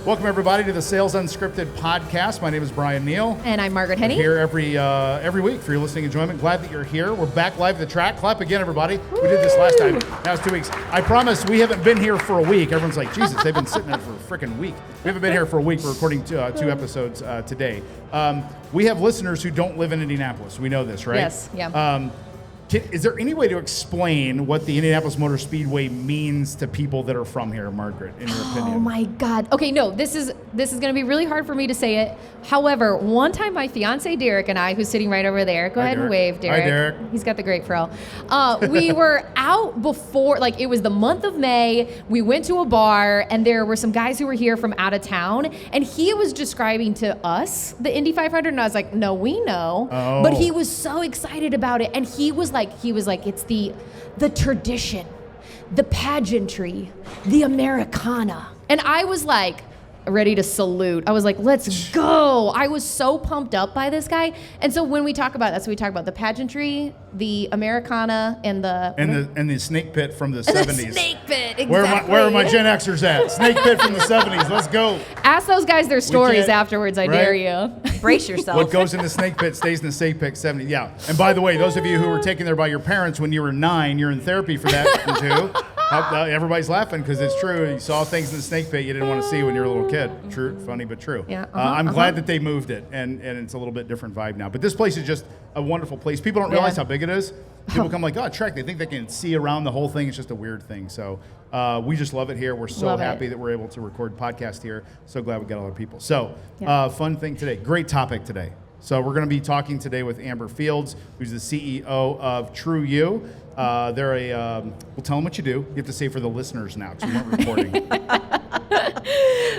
Welcome, everybody, to the Sales Unscripted podcast. My name is Bryan Neal. And I'm Margaret Henney. We're here every week for your listening enjoyment. Glad that you're here. We're back live at the track. Clap again, everybody. Woo! We did this last time. That was 2 weeks. I promise we haven't been here for a week. Everyone's like, Jesus, they've been sitting there for a freaking week. We haven't been here for a week. We're recording two episodes today. We have listeners who don't live in Indianapolis. We know this, right? Yes, yeah. Is there any way to explain what the Indianapolis Motor Speedway means to people that are from here, Margaret, in your opinion? Oh my God. Okay, no, this is going to be really hard for me to say it. However, one time my fiance Derek and I, who's sitting right over there, go ahead and wave, Derek. Hi, Derek. He's got the great frill. We were out before, like it was the month of May. We went to a bar and there were some guys who were here from out of town, and he was describing to us the Indy 500, and I was like, no, we know. Oh. But he was so excited about it, and he was like, it's the tradition, the pageantry, the Americana. And I was like, ready to salute. I was like, let's go. I was so pumped up by this guy. And so when we talk about that, so we talk about the pageantry, the Americana, and the snake pit from the 70s. The snake pit, exactly. Where are my Gen Xers at? Snake pit from the 70s. Let's go. Ask those guys their stories afterwards, I dare you. Brace yourself. What goes in the snake pit stays in the snake pit 70s. Yeah. And by the way, those of you who were taken there by your parents when you were 9, you're in therapy for that too. Everybody's laughing because it's true. You saw things in the snake pit you didn't want to see when you were a little kid. True, funny, but true. Yeah, I'm glad that they moved it, and it's a little bit different vibe now. But this place is just a wonderful place. People don't realize how big it is. People come like, oh, track. They think they can see around the whole thing. It's just a weird thing. So we just love it here. We're so happy that we're able to record podcast here. So glad we got all our people. So fun thing today. Great topic today. So we're going to be talking today with Amber Fields, who's the CEO of trueU. We'll tell them what you do. You have to say for the listeners now because we weren't recording.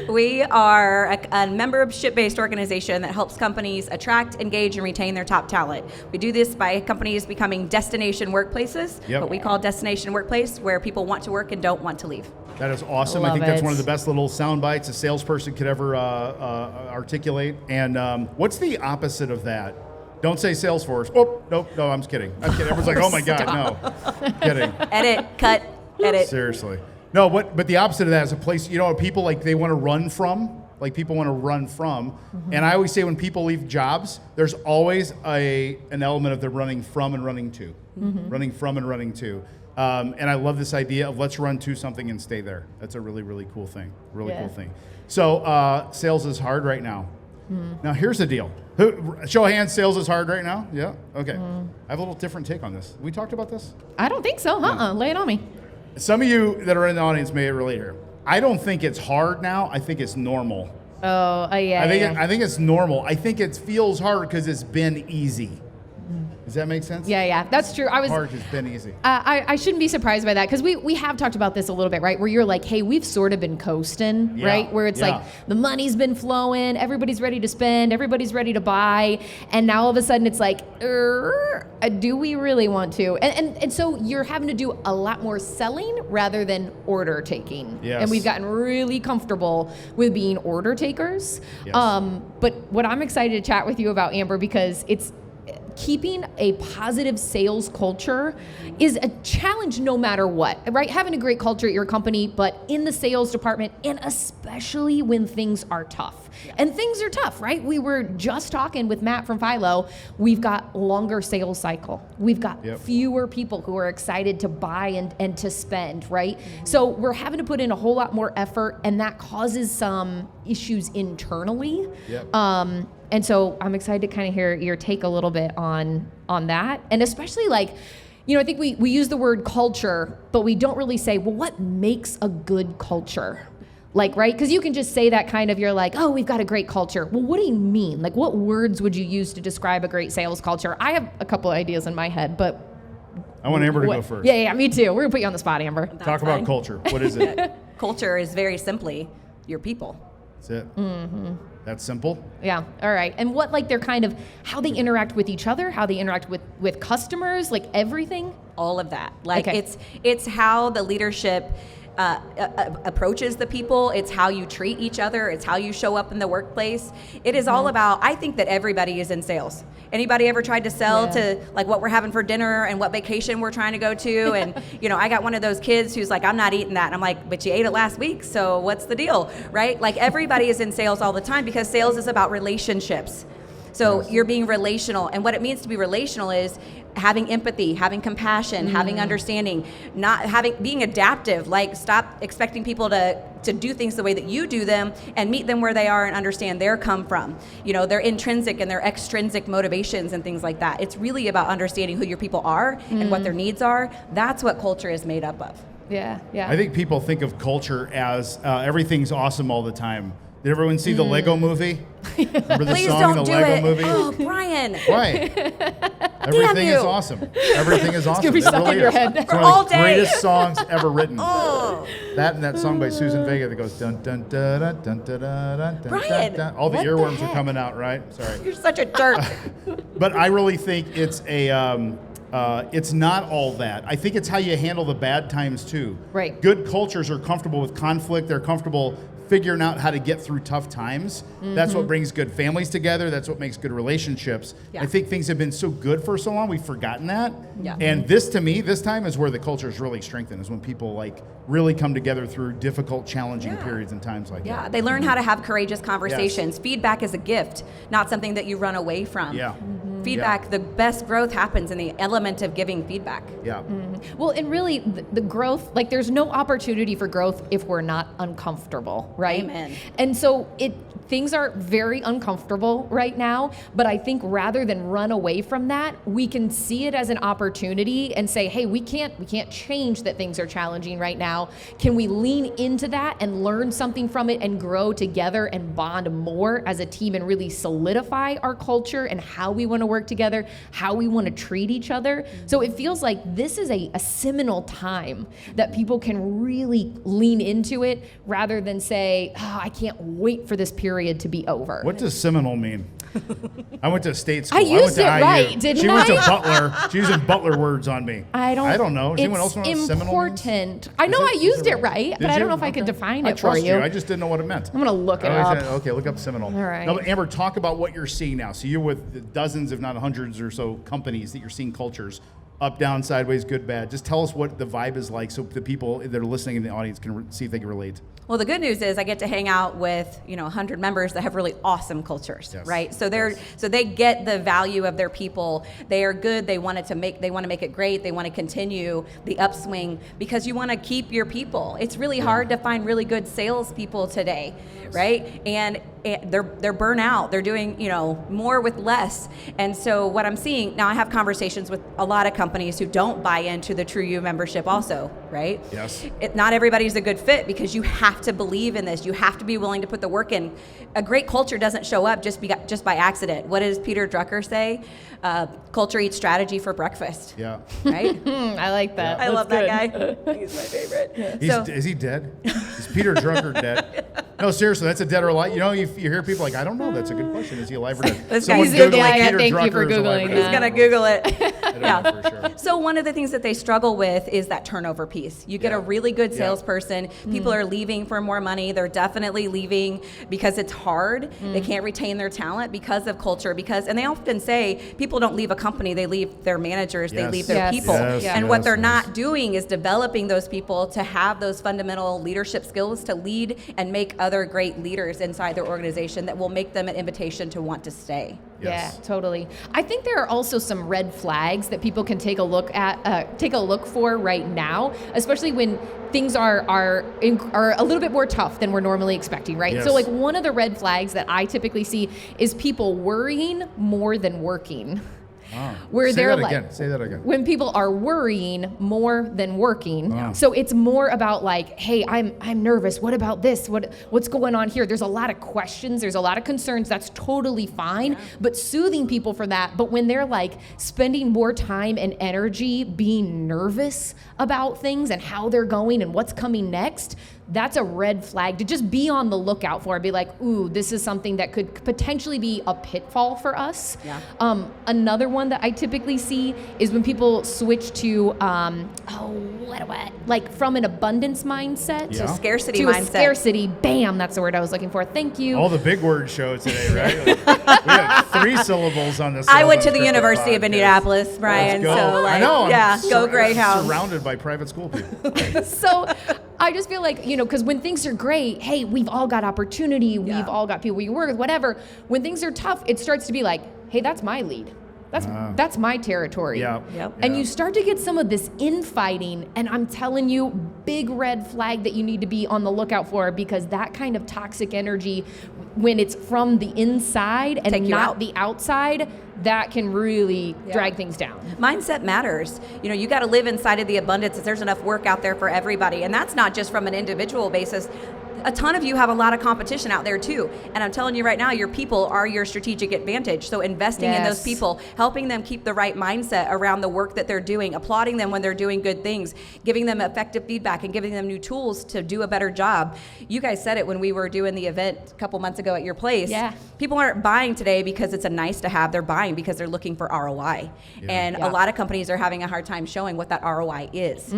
We are a membership-based organization that helps companies attract, engage, and retain their top talent. We do this by companies becoming destination workplaces, what we call destination workplace, where people want to work and don't want to leave. That is awesome. I think that's one of the best little sound bites a salesperson could ever articulate. And what's the opposite of that? Don't say Salesforce. Oh, no, I'm just kidding. Everyone's like, oh my God, no. Kidding. Edit, cut, edit. Seriously. No, but the opposite of that is a place, people like they want to run from. Like people want to run from. Mm-hmm. And I always say when people leave jobs, there's always an element of them running from and running to. Mm-hmm. Running from and running to. And I love this idea of let's run to something and stay there. That's a really, really cool thing. Cool thing. So sales is hard right now. Mm. Now here's the deal. Show of hands, sales is hard right now? Yeah? Okay. I have a little different take on this. We talked about this? I don't think so. Lay it on me. Some of you that are in the audience may relate here. I don't think it's hard now. I think it's normal. Yeah. I think it's normal. I think it feels hard because it's been easy. Does that make sense? Yeah, that's true. Hard has been easy. I shouldn't be surprised by that because we have talked about this a little bit, right? Where you're like, hey, we've sort of been coasting, right? Where it's like the money's been flowing, everybody's ready to spend, everybody's ready to buy, and now all of a sudden it's like, do we really want to? And so you're having to do a lot more selling rather than order taking. Yes. And we've gotten really comfortable with being order takers. Yes. But what I'm excited to chat with you about, Amber, because it's keeping a positive sales culture is a challenge no matter what, right? Having a great culture at your company, but in the sales department, and especially when things are tough. Yeah. And things are tough, right? We were just talking with Matt from Philo. We've got longer sales cycle. We've got fewer people who are excited to buy and to spend, right? Mm-hmm. So we're having to put in a whole lot more effort, and that causes some issues internally. Yep. And so I'm excited to kind of hear your take a little bit on that. And especially I think we use the word culture, but we don't really say, well, what makes a good culture? Right? Because you can just say that kind of, you're like, oh, we've got a great culture. Well, what do you mean? What words would you use to describe a great sales culture? I have a couple of ideas in my head, but I want Amber to go first. Yeah, me too. We're going to put you on the spot, Amber. Talk about culture. What is it? Culture is very simply your people. That's it. Mm-hmm. That's simple? Yeah. All right. And what, they're kind of, how they interact with each other, how they interact with customers, everything? All of that. It's how the leadership approaches the people. It's how you treat each other. It's how you show up in the workplace. It is all about, I think that everybody is in sales. Anybody ever tried to sell to like what we're having for dinner and what vacation we're trying to go to? And, you know, I got one of those kids who's like, I'm not eating that. And I'm like, but you ate it last week. So what's the deal, right? Like everybody is in sales all the time because sales is about relationships. So you're being relational. And what it means to be relational is having empathy, having compassion, having understanding, being adaptive. Like stop expecting people to do things the way that you do them and meet them where they are and understand their come from. You know, their intrinsic and their extrinsic motivations and things like that. It's really about understanding who your people are and what their needs are. That's what culture is made up of. Yeah. I think people think of culture as everything's awesome all the time. Did everyone see the Lego movie? Remember the Please song don't in the do Lego it. movie? Oh, Brian. Why? Everything is awesome. Everything is awesome. It's gonna be stuck in your head It's for one all of the day. greatest songs ever written. Oh. That and that song by Susan Vega that goes dun dun dun dun dun dun dun dun dun. Brian, Dun. All the what the earworms are heck? coming out, right? Sorry. You're such a jerk. But I really think it's it's not all that. I think it's how you handle the bad times too. Right. Good cultures are comfortable with conflict. They're comfortable figuring out how to get through tough times. That's what brings good families together. That's what makes good relationships. Yeah. I think things have been so good for so long, we've forgotten that. Yeah. And this, to me, this time is where the culture is really strengthened, is when people like really come together through difficult, challenging periods and times like Yeah, that. they learn how to have courageous conversations. Feedback is a gift, not something that you run away from. Yeah. Feedback, the best growth happens in the element of giving feedback. Yeah. Well, and really, the growth, like there's no opportunity for growth if we're not uncomfortable, right? Amen. And so things are very uncomfortable right now, but I think rather than run away from that, we can see it as an opportunity and say, hey, we can't change that things are challenging right now. Can we lean into that and learn something from it and grow together and bond more as a team and really solidify our culture and how we want to work together, how we want to treat each other? So it feels like this is a seminal time that people can really lean into it rather than say, oh, I can't wait for this period to be over. What does Seminole mean? I went to state school. I used it went to right, IU. didn't She went to I? Butler. She's using Butler words on me. I don't know. Does anyone else know what Seminole means? It's important. I know I used it right, but I don't know if I could define I it for trust you. I just didn't know what it meant. I'm gonna look it I always up. said, okay, look up Seminole. All right. Now, but Amber, talk about what you're seeing now. So you're with dozens, if not hundreds or so companies that you're seeing cultures up, down, sideways, good, bad. Just tell us what the vibe is like so the people that are listening in the audience can see if they can relate. Well, the good news is I get to hang out with 100 members that have really awesome cultures, Yes. right? So they get the value of their people. They are good. They want to make it great. They want to continue the upswing because you want to keep your people. It's really hard to find really good salespeople today, right? And they're burnt out. They're doing more with less. And so what I'm seeing now, I have conversations with a lot of companies who don't buy into the trueU membership also, right? Yes. Not everybody's a good fit because you have to believe in this. You have to be willing to put the work in. A great culture doesn't show up just by accident. What does Peter Drucker say? Culture eats strategy for breakfast. Yeah. Right? I like that. I love that guy. He's my favorite. Is he dead? Is Peter Drucker dead? No, seriously, that's a dead or alive. You hear people like, I don't know. That's a good question. Is he alive or dead? This Someone guy's Google Googling it. Peter Thank you Drucker for is alive or Googling dead. He's going to Google it. I don't know for sure. So one of the things that they struggle with is that turnover piece. You get a really good salesperson. People are leaving for more money. They're definitely leaving because it's hard. They can't retain their talent because of culture. And they often say people don't leave a company. They leave their managers. They Yes. leave their Yes. people. Yes, And what they're yes. not doing is developing those people to have those fundamental leadership skills to lead and make other great leaders inside their organization that will make them an invitation to want to stay. Yes. Yeah, totally. I think there are also some red flags that people can take a look for right now, especially when things are a little bit more tough than we're normally expecting, right? Yes. So like one of the red flags that I typically see is people worrying more than working. Where Say they're that like, again. Say that again. when people are worrying more than working. Wow. So it's more about like, hey, I'm nervous. What about this? What's going on here? There's a lot of questions. There's a lot of concerns. That's totally fine. But soothing people for that. But when they're like spending more time and energy being nervous about things and how they're going and what's coming next, that's a red flag to just be on the lookout for. Be like, ooh, this is something that could potentially be a pitfall for us. Yeah. Another one that I typically see is when people switch to, like from an abundance mindset To scarcity to mindset. a scarcity. Bam, that's the word I was looking for. Thank you. All the big word show today, right? We had 3 syllables on this. I went to the University of Indianapolis, Brian. Let's go. So like, I know. yeah, I'm go Greyhounds. Surrounded by private school people. So I just feel like, because when things are great, hey, we've all got opportunity. We've all got people we can work with, whatever. When things are tough, it starts to be like, hey, that's my lead. That's my territory. Yeah. Yep. And you start to get some of this infighting, and I'm telling you, big red flag that you need to be on the lookout for, because that kind of toxic energy, when it's from the inside and not the outside, that can really drag things down. Mindset matters. You got to live inside of the abundance. There's enough work out there for everybody. And that's not just from an individual basis. A ton of you have a lot of competition out there too. And I'm telling you right now, your people are your strategic advantage. So investing in those people, helping them keep the right mindset around the work that they're doing, applauding them when they're doing good things, giving them effective feedback and giving them new tools to do a better job. You guys said it when we were doing the event a couple months ago at your place. Yeah. People aren't buying today because it's a nice to have. They're buying because they're looking for ROI. And a lot of companies are having a hard time showing what that ROI is.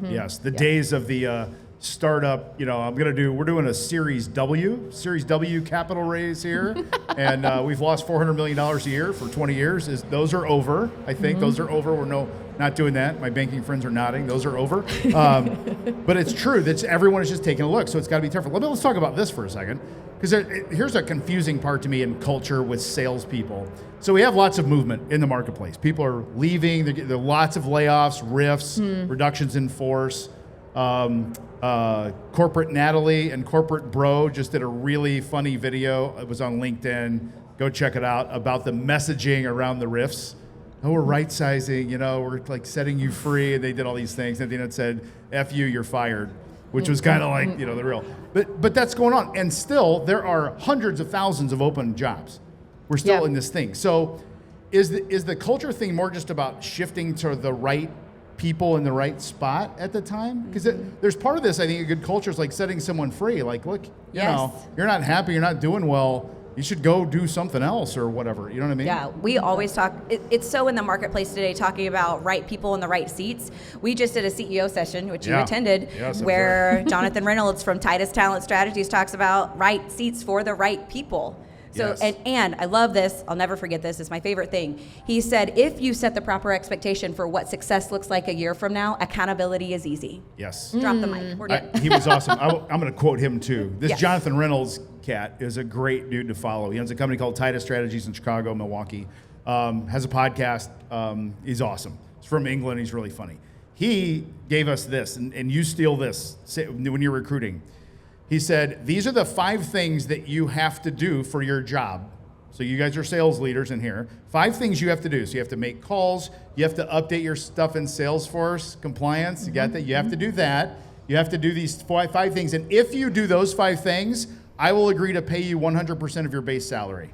Yes, the days of the startup, we're doing a Series W capital raise here, and we've lost $400 million a year for 20 years. Those are over. I think those are over. We're not doing that. My banking friends are nodding. Those are over. But it's true that everyone is just taking a look, so it's got to be careful. Let's talk about this for a second, because here's a confusing part to me in culture with salespeople. So we have lots of movement in the marketplace. People are leaving. There are lots of layoffs, rifts, reductions in force. Corporate Natalie and Corporate Bro just did a really funny video. It was on LinkedIn. Go check it out, about the messaging around the rifts. Oh, we're right sizing, we're like setting you free. And they did all these things. And then it said, F you, you're fired, which was kind of like, the real. But that's going on. And still, there are hundreds of thousands of open jobs. We're still in this thing. So is the culture thing more just about shifting to the right people in the right spot at the time? Because there's part of this, I think, a good culture is like setting someone free. Like, look, you're not happy, you're not doing well, you should go do something else or whatever. You know what I mean? Yeah, we always talk, it's so in the marketplace today, talking about right people in the right seats. We just did a CEO session, which you attended, where Jonathan Reynolds from Titus Talent Strategies talks about right seats for the right people. So, and I love this, I'll never forget this, it's my favorite thing. He said, if you set the proper expectation for what success looks like a year from now, accountability is easy. Yes. Drop the mic, we're done. He was awesome. I'm going to quote him too. This Jonathan Reynolds cat is a great dude to follow. He owns a company called Titus Strategies in Chicago, Milwaukee. Has a podcast. He's awesome. He's from England. He's really funny. He gave us this, and you steal this when you're recruiting. He said, these are the 5 things that you have to do for your job. So you guys are sales leaders in here. 5 things you have to do. So you have to make calls. You have to update your stuff in Salesforce compliance. You got that? You have to do that. You have to do these 5 things. And if you do those 5 things, I will agree to pay you 100% of your base salary.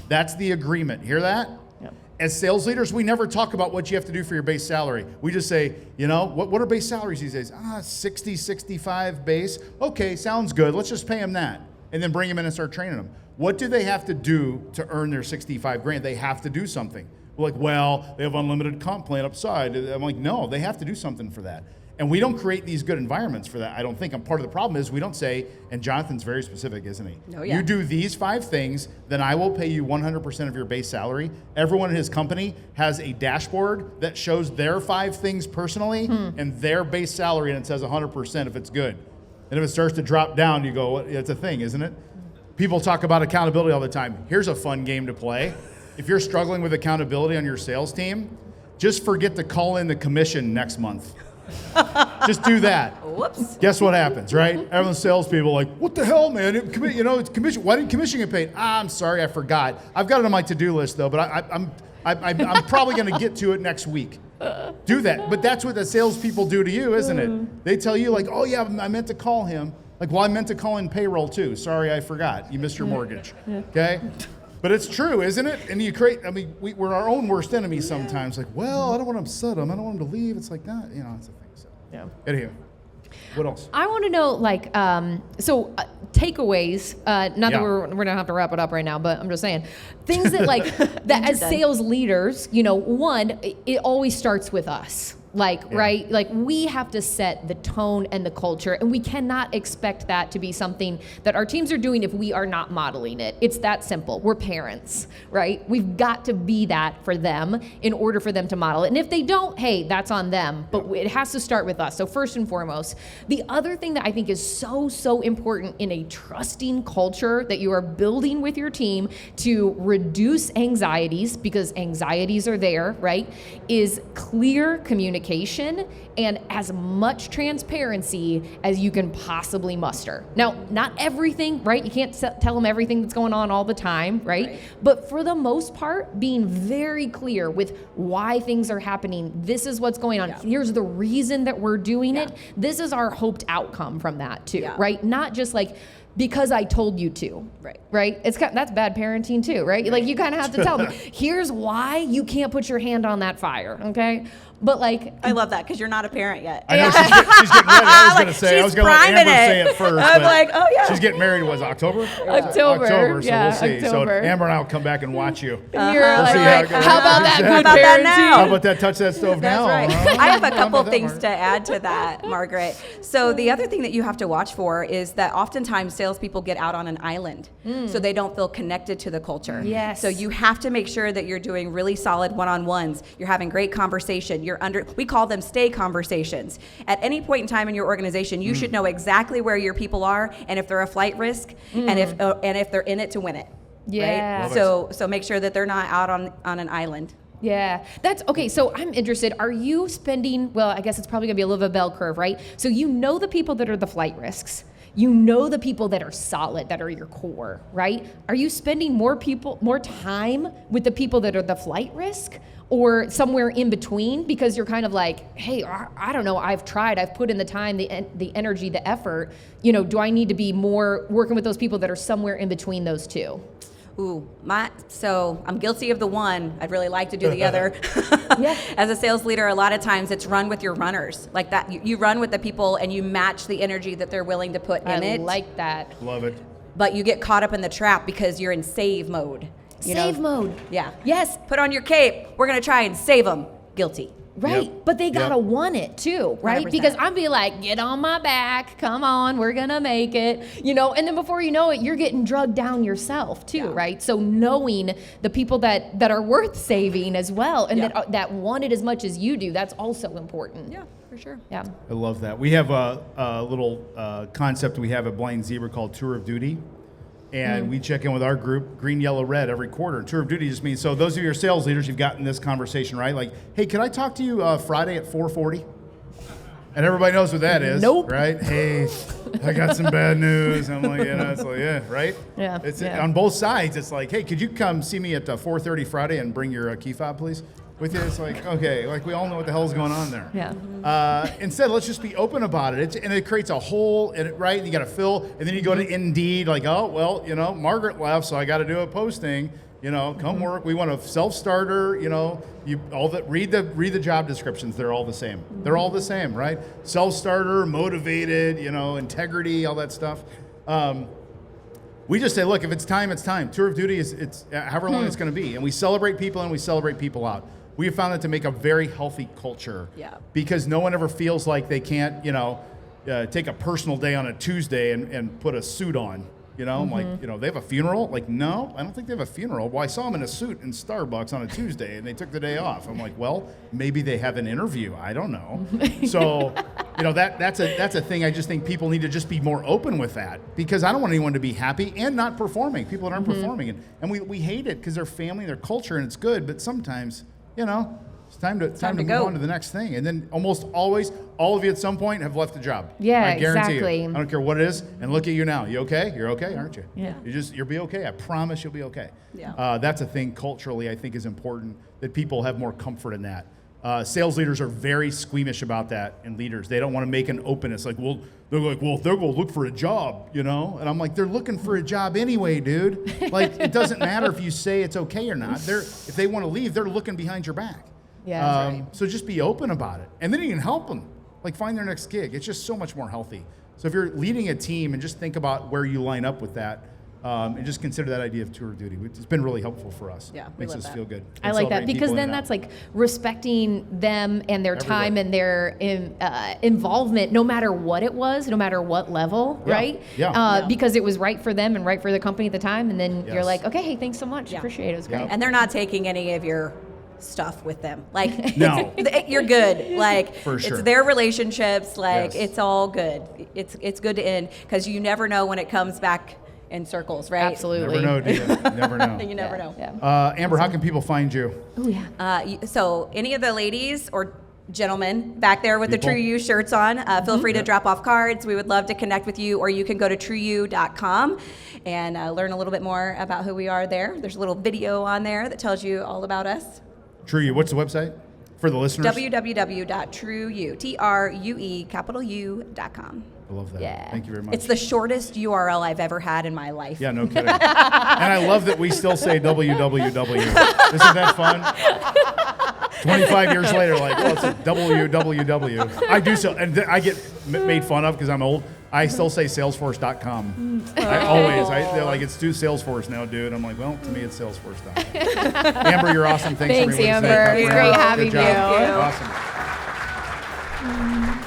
That's the agreement. Hear that? Yep. As sales leaders, we never talk about what you have to do for your base salary. We just say, what are base salaries these days? 60, 65 base. Okay, sounds good. Let's just pay them that. And then bring them in and start training them. What do they have to do to earn their 65 grand? They have to do something. We're like, well, they have unlimited comp plan upside. I'm like, no, they have to do something for that. And we don't create these good environments for that, I don't think. And part of the problem is we don't say, and Jonathan's very specific, isn't he? Oh, yeah. You do these 5 things, then I will pay you 100% of your base salary. Everyone in his company has a dashboard that shows their 5 things personally and their base salary, and it says 100% if it's good. And if it starts to drop down, you go, it's a thing, isn't it? People talk about accountability all the time. Here's a fun game to play. If you're struggling with accountability on your sales team, just forget to call in the commission next month. Just do that. Whoops. Guess what happens, right? Everyone's salespeople are like, what the hell, man? It's commission. Why didn't commission get paid? I'm sorry, I forgot. I've got it on my to-do list though, but I'm probably going to get to it next week. Do that. But that's what the salespeople do to you, isn't it? They tell you like, oh yeah, I meant to call him. Like, well, I meant to call in payroll too. Sorry, I forgot. You missed your mortgage. Okay. But it's true, isn't it? And you create, we're our own worst enemies sometimes. Like, well, I don't want to upset him. I don't want him to leave. It's like that, it's a thing. So, anywho. What else? I want to know, like, takeaways. Not that we're gonna have to wrap it up right now, but I'm just saying things that like that as sales leaders, one, it always starts with us. Right? Like we have to set the tone and the culture, and we cannot expect that to be something that our teams are doing if we are not modeling it. It's that simple. We're parents, right? We've got to be that for them in order for them to model it. And if they don't, hey, that's on them, but it has to start with us. So first and foremost, the other thing that I think is so important in a trusting culture that you are building with your team to reduce anxieties, because anxieties are there, right, is clear communication and as much transparency as you can possibly muster. Now, not everything, right? You can't tell them everything that's going on all the time, right? But for the most part, being very clear with why things are happening. This is what's going on. Here's the reason that we're doing it. This is our hoped outcome from that too, right? Not just like, because I told you to, right? That's bad parenting too, right? Like you kind of have to tell them, here's why you can't put your hand on that fire, okay? But like, I love that because you're not a parent yet. I know she's getting ready. I was going to say, I was going to let Amber say it first. I'm like, oh yeah. She's getting married. Was October? October. So we'll see. October. So Amber and I will come back and watch you. And you're like, how about that? How about that now? How about that? Touch that stove now. That's right. I have a couple things to add to that, Margaret. So the other thing that you have to watch for is that oftentimes salespeople get out on an island, so they don't feel connected to the culture. Yes. So you have to make sure that you're doing really solid one-on-ones. You're having great conversation. We call them stay conversations. At any point in time in your organization, you should know exactly where your people are and if they're a flight risk and if they're in it to win it. Yeah. Right? So make sure that they're not out on an island. Yeah, that's okay. So I'm interested. Are you spending, well, I guess it's probably gonna be a little bit of a bell curve, right? So you know the people that are the flight risks. You know the people that are solid, that are your core, right? Are you spending more time with the people that are the flight risk, or somewhere in between, because you're kind of like, hey, I don't know, I've tried, I've put in the time, the energy, the effort, do I need to be more working with those people that are somewhere in between those two? So I'm guilty of the one. I'd really like to do the other. As a sales leader, a lot of times it's run with your runners. Like that, you run with the people and you match the energy that they're willing to put in it. I like that. Love it. But you get caught up in the trap because you're in save mode. Save mode. Yeah. Yes. Put on your cape. We're going to try and save them. Guilty. Right. Yep. But they gotta want it too, right? 100%. Because I'm being like, get on my back, come on, we're gonna make it, and then before you know it, you're getting drugged down yourself too, right? So knowing the people that are worth saving as well, and that want it as much as you do, that's also important. Yeah, for sure. Yeah. I love that. We have a little concept we have at Blind Zebra called Tour of Duty. And we check in with our group, green, yellow, red, every quarter. And Tour of Duty just means, so those of your sales leaders, you've gotten this conversation, right? Like, hey, can I talk to you Friday at 4:40? And everybody knows what that is, right? Hey, I got some bad news. I'm like, it's like, yeah, right? Yeah. It's on both sides. It's like, hey, could you come see me at 4:30 Friday and bring your key fob, please? With you, it's like, okay, like we all know what the hell's going on there. Yeah. Instead, let's just be open about it. And it creates a hole, right? And you got to fill, and then you go to Indeed, like, oh, well, Margaret left, so I got to do a posting. Come work. We want a self-starter. Read the job descriptions. They're all the same. They're all the same, right? Self-starter, motivated, integrity, all that stuff. We just say, look, if it's time, it's time. Tour of Duty it's however long it's going to be, and we celebrate people and we celebrate people out. We have found that to make a very healthy culture. Yeah. Because no one ever feels like they can't, take a personal day on a Tuesday and put a suit on. I'm like, they have a funeral? Like, no, I don't think they have a funeral. Well, I saw them in a suit in Starbucks on a Tuesday, and they took the day off. I'm like, well, maybe they have an interview. I don't know. So, that's a thing. I just think people need to just be more open with that, because I don't want anyone to be happy and not performing. People that aren't performing, and we hate it because their family, their culture, and it's good. But sometimes, it's time to move on to the next thing. And then almost always, all of you at some point have left the job. Yeah, I guarantee exactly. you. I don't care what it is. And look at you now. You okay? You're okay, aren't you? Yeah. You'll be okay. I promise you'll be okay. Yeah. That's a thing culturally I think is important, that people have more comfort in that. Sales leaders are very squeamish about that, and leaders. They don't want to make an openness. Like, they're going to look for a job, And I'm like, they're looking for a job anyway, dude. Like, it doesn't matter if you say it's okay or not. If they want to leave, they're looking behind your back. Yeah, that's right. So just be open about it. And then you can help them. like find their next gig. It's just so much more healthy. So if you're leading a team, and just think about where you line up with that, and just consider that idea of tour of duty. It's been really helpful for us. Yeah, makes us feel good. I like that because then that's like respecting them and their time and their involvement, no matter what it was, no matter what level, right? Yeah. Because it was right for them and right for the company at the time, and then you're like, okay, hey, thanks so much, appreciate it. It was great. And they're not taking any of your stuff with them. Like, no, you're good. Like, for sure. It's their relationships. Like, it's all good. It's good to end because you never know when it comes back in circles, right? Absolutely. Never know, do you? Never know. You never know. Yeah. Amber, how can people find you? Oh yeah. So any of the ladies or gentlemen back there with the People. trueU shirts on, feel free to drop off cards. We would love to connect with you, or you can go to trueU.com and learn a little bit more about who we are there. There's a little video on there that tells you all about us. TrueU, what's the website for the listeners? www.trueU, TRUE.com. I love that. Yeah. Thank you very much. It's the shortest URL I've ever had in my life. Yeah, no kidding. And I love that we still say www. Isn't that fun? 25 years later, like, well, it's a www. I do so, and I get made fun of because I'm old. I still say Salesforce.com. They're like, it's too Salesforce now, dude. I'm like, well, to me, it's Salesforce.com. Amber, you're awesome. Thanks Thanks, everybody. Amber. Say, It's great having Good job. you. Awesome.